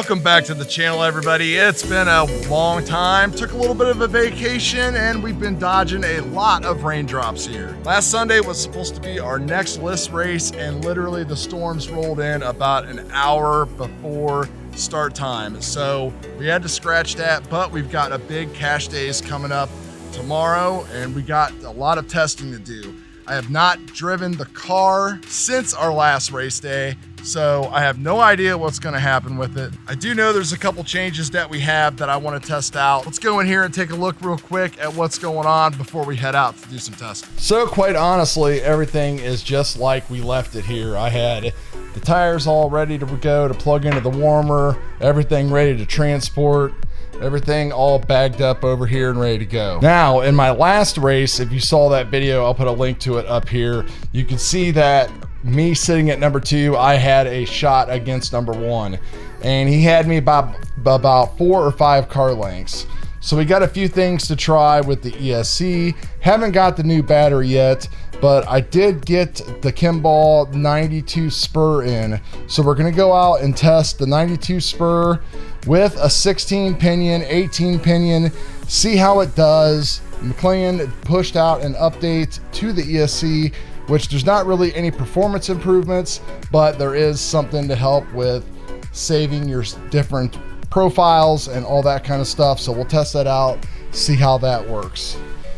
Welcome back to the channel, everybody. It's been a long time. Took a little bit of a vacation and we've been dodging a lot of raindrops here. Last Sunday was supposed to be our next list race and literally the storms rolled in about an hour before start time. So we had to scratch that, but we've got a big cash days coming up tomorrow and we got a lot of testing to do. I have not driven the car since our last race day, so I have no idea what's gonna happen with it. I do know there's a couple changes that we have that I wanna test out. Let's go in here and take a look real quick at what's going on before we head out to do some testing. So quite honestly, everything is just like we left it here. I had the tires all ready to go to plug into the warmer, everything ready to transport. Everything all bagged up over here and ready to go. Now, in my last race, if you saw that video, I'll put a link to it up here. You can see that me sitting at number 2, I had a shot against number 1. And he had me by about 4 or 5 car lengths. So we got a few things to try with the ESC. Haven't got the new battery yet, but I did get the Kimball 92 Spur in. So we're gonna go out and test the 92 Spur with a 16 pinion, 18 pinion, see how it does. McLean pushed out an update to the ESC, which there's not really any performance improvements, but there is something to help with saving your different profiles and all that kind of stuff. So we'll test that out, see how that works.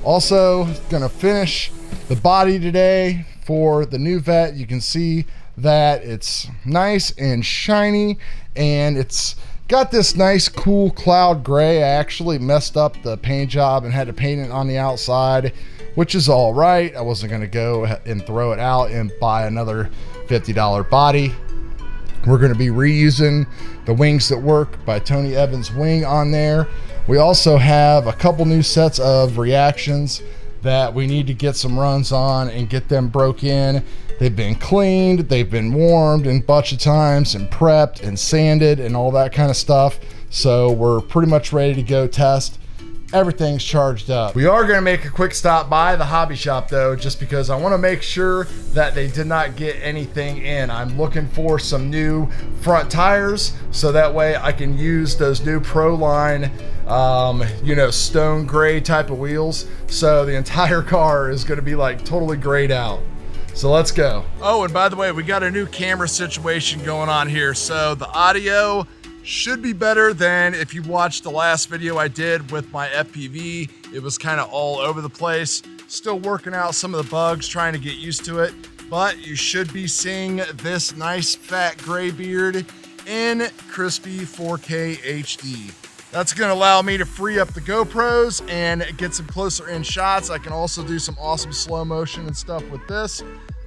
Also gonna finish the body today for the new Vet. You can see that it's nice and shiny and it's got this nice cool cloud gray. I actually messed up the paint job and had to paint it on the outside, which is all right. I wasn't gonna go and throw it out and buy another $50 body. We're gonna be reusing the Wings That Work by Tony Evans Wing on there. We also have a couple new sets of reactions that we need to get some runs on and get them broke in. They've been cleaned, they've been warmed a bunch of times and prepped and sanded and all that kind of stuff. So we're pretty much ready to go test. Everything's charged up. We are gonna make a quick stop by the hobby shop though, just because I wanna make sure that they did not get anything in. I'm looking for some new front tires, so that way I can use those new Proline, you know, stone gray type of wheels. So the entire car is gonna be like totally grayed out. So let's go. Oh, and by the way, we got a new camera situation going on here. So the audio should be better than if you watched the last video I did with my FPV. It was kind of all over the place. Still working out some of the bugs, trying to get used to it, but you should be seeing this nice fat gray beard in crispy 4K HD. That's gonna allow me to free up the GoPros and get some closer in shots. I can also do some awesome slow motion and stuff with this.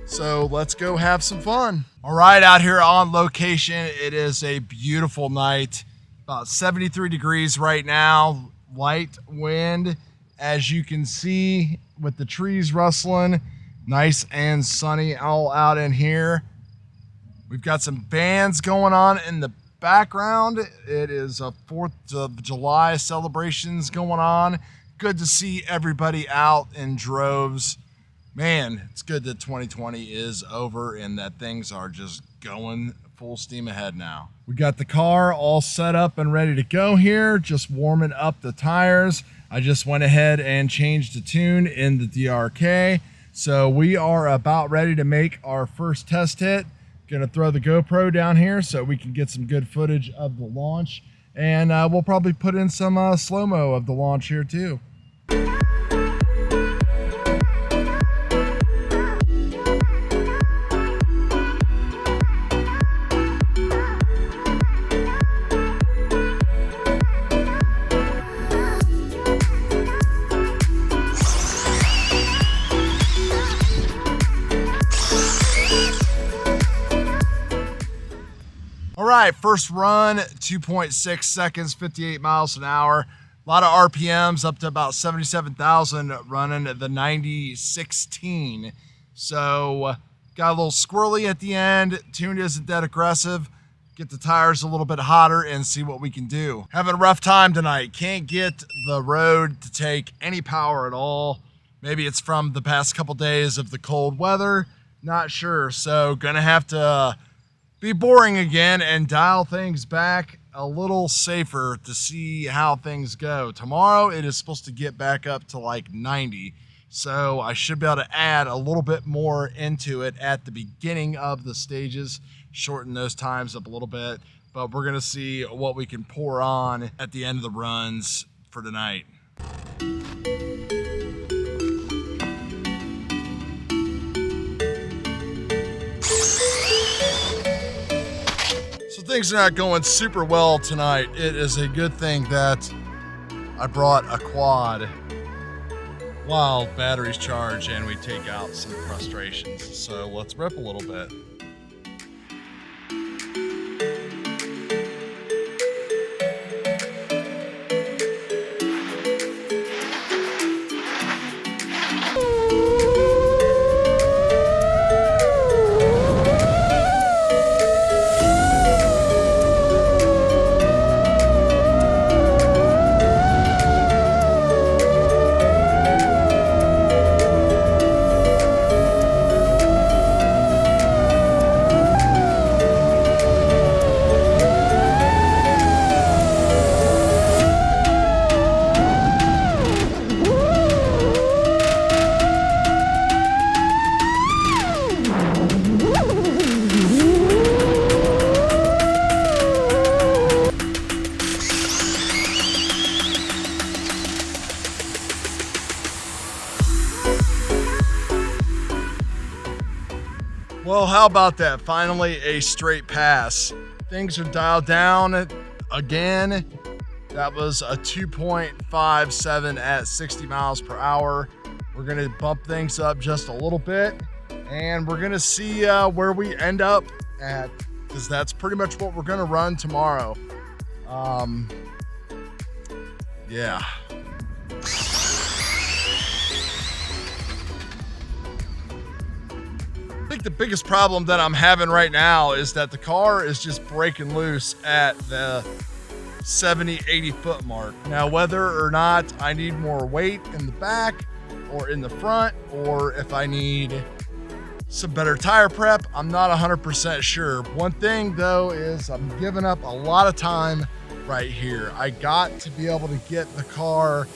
So let's go have some fun. All right, out here on location, it is a beautiful night. About 73 degrees right now, light wind, as you can see with the trees rustling, nice and sunny all out in here. We've got some bands going on in the background. It is a 4th of July celebrations going on. Good to see everybody out in droves. Man, it's good that 2020 is over and that things are just going full steam ahead now. We got the car all set up and ready to go here, just warming up the tires. I just went ahead and changed the tune in the DRK. So we are about ready to make our first test hit. Gonna throw the GoPro down here so we can get some good footage of the launch. And we'll probably put in some slow-mo of the launch here too. All right, first run, 2.6 seconds, 58 miles an hour. A lot of RPMs, up to about 77,000 running the 9016. So got a little squirrely at the end. Tune isn't that aggressive. Get the tires a little bit hotter and see what we can do. Having a rough time tonight. Can't get the road to take any power at all. Maybe it's from the past couple days of the cold weather. Not sure. So gonna have to be boring again and dial things back. a little safer to see how things go. Tomorrow it is supposed to get back up to like 90. So I should be able to add a little bit more into it at the beginning of the stages, shorten those times up a little bit, but we're gonna see what we can pour on at the end of the runs for tonight. So things are not going super well tonight. It is a good thing that I brought a quad while batteries charge and we take out some frustrations. So let's rip a little bit. Well, how about that? Finally, a straight pass. Things are dialed down again. That was a 2.57 at 60 miles per hour. We're gonna bump things up just a little bit and we're gonna see where we end up at, because that's pretty much what we're gonna run tomorrow. Yeah. I think the biggest problem that I'm having right now is that the car is just breaking loose at the 70, 80 foot mark. Now, whether or not I need more weight in the back or in the front, or if I need some better tire prep, I'm not 100% sure. One thing though is I'm giving up a lot of time right here. I got to be able to get the car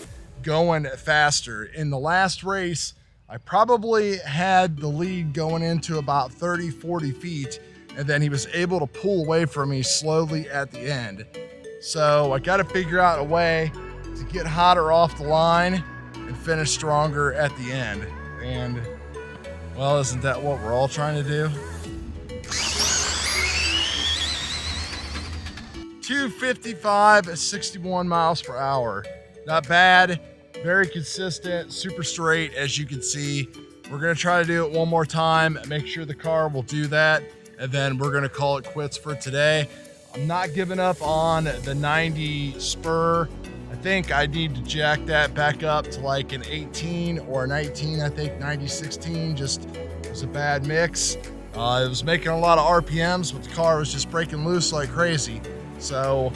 going faster. In the last race, I probably had the lead going into about 30, 40 feet, and then he was able to pull away from me slowly at the end. So I got to figure out a way to get hotter off the line and finish stronger at the end. And well, isn't that what we're all trying to do? 255 at 61 miles per hour. Not bad. Very consistent, super straight, as you can see. We're gonna try to do it one more time, make sure the car will do that, and then we're gonna call it quits for today. I'm not giving up on the 90 Spur. I think I need to jack that back up to like an 18 or a 19. I think 90-16 just was a bad mix. It was making a lot of RPMs, but the car was just breaking loose like crazy. So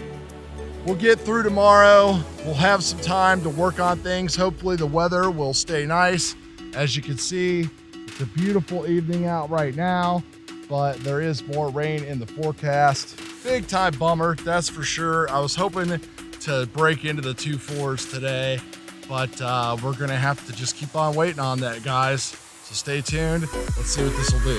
we'll get through tomorrow. We'll have some time to work on things. Hopefully the weather will stay nice. As you can see, it's a beautiful evening out right now, but there is more rain in the forecast. Big time bummer, that's for sure. I was hoping to break into the 2.4s today, but we're gonna have to just keep on waiting on that, guys. So stay tuned. Let's see what this will do.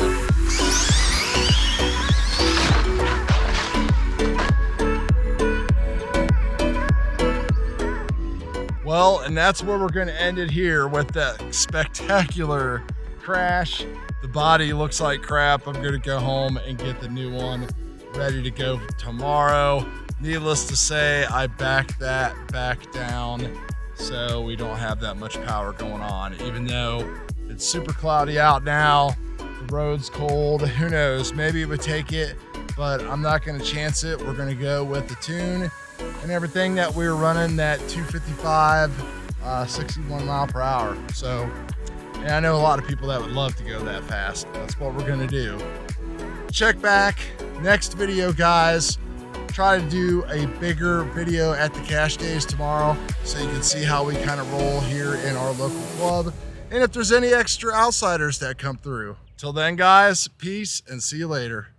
Well, and that's where we're going to end it here with that spectacular crash. The body looks like crap. I'm going to go home and get the new one ready to go tomorrow. Needless to say, I backed that back down so we don't have that much power going on. Even though it's super cloudy out now, the road's cold, who knows, maybe it would take it, but I'm not going to chance it. We're going to go with the tune and everything that we were running, that 255, 61 mile per hour. So, yeah, I know a lot of people that would love to go that fast. That's what we're gonna do. Check back next video, guys. Try to do a bigger video at the cash days tomorrow so you can see how we kind of roll here in our local club, and if there's any extra outsiders that come through. Till then, guys, peace and see you later.